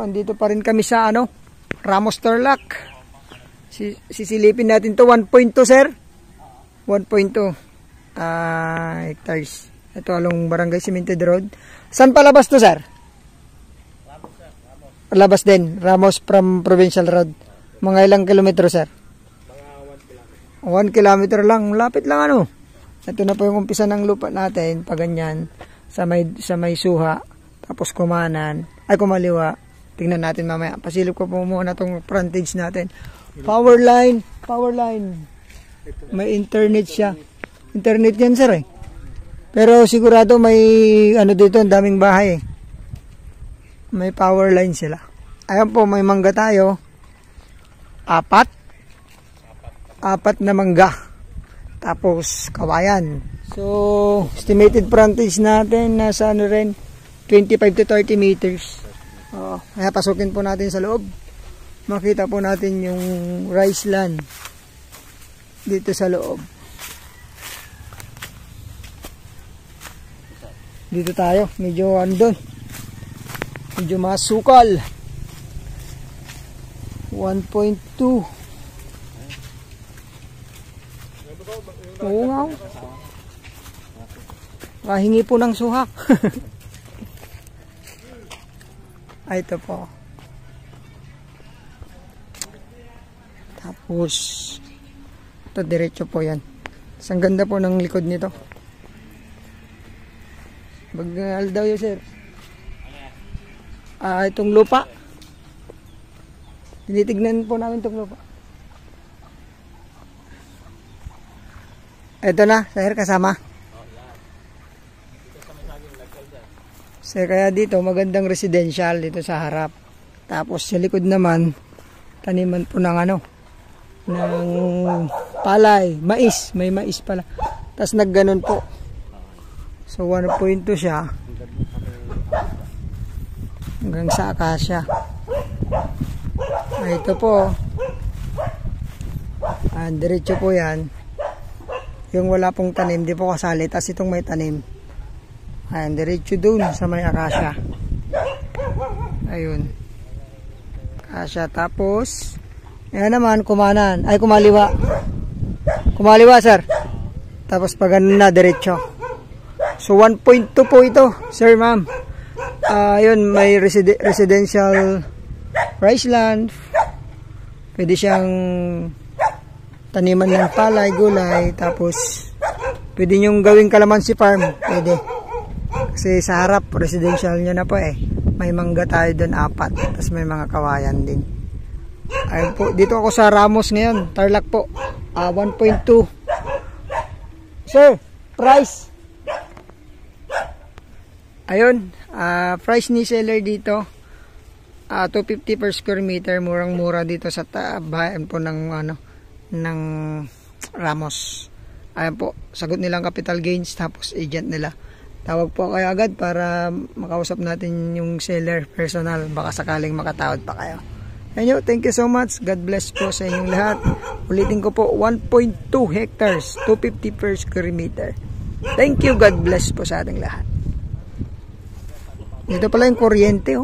andito pa rin kami sa Ramos Tarlac. Sisilipin natin to 1.2 sir. 1.2 hectares. Ito along Barangay Cemented Road. Saan palabas to sir? Ramos sir. Labas din. Ramos from Provincial Road. Mga ilang kilometro sir? Mga 1 kilometer lang. Lapit lang Ito na po yung umpisa ng lupa natin. Pag ganyan. Sa may suha. Tapos kumaliwa. Tingnan natin mamaya. Pasilip ko po muna itong frontage natin. Power line. May internet siya. Internet yan sir Pero sigurado may dito, ang daming bahay May power line sila. Ayan po, may mangga tayo. 4 na mangga. Tapos kawayan. So, estimated frontage natin nasa 25 to 30 meters. Kaya pasukin po natin sa loob. Makita po natin yung rice land dito sa loob. Dito tayo, medyo andon. Medyo masukal. 1.2. Oo nga. Kahingi po ng suhak. Ito po. Tapos ito diretso po yan. Ang ganda po ng likod nito. Bagal daw yun sir. Itong lupa. Tinitignan po namin itong lupa. Ito na sir, kasama. Sir, kaya dito magandang residential dito sa harap. Tapos sa likod naman taniman po ng ng palay, mais, may mais pala. Tapos nagganon po. So 1.2 siya. Hanggang sa akasya. Ito po. Diretso po yan. Yung wala pong tanim, di po kasali. Tapos itong may tanim. Ayan, diretso dun sa may akasya. Ayun. Akasya. Tapos yan naman, kumaliwa. Kumaliwa, sir. Tapos pag ganun na, diretso. So, 1.2 po ito, sir, ma'am. Yun, may residential rice land. Pwede siyang taniman ng palay, gulay. Tapos, pwede nyong gawing kalamansi farm. Pwede. Kasi sa harap, residential nyo na po May mangga tayo doon, 4. Tapos may mga kawayan din. Ayun po, dito ako sa Ramos ngayon, Tarlac po. 1.2. Sir, price. Ayun, price ni seller dito 250 per square meter, murang-mura dito sa bayan po ng ng Ramos. Ayun po, sagot nilang capital gains tapos agent nila. Tawag po kayo agad para makausap natin yung seller personal, baka sakaling makatawad pa kayo. Anyo, thank you so much. God bless po sa inyong lahat. Ulitin ko po, 1.2 hectares, 250 per square meter. Thank you, God bless po sa ating lahat. Dito pala yung kuryente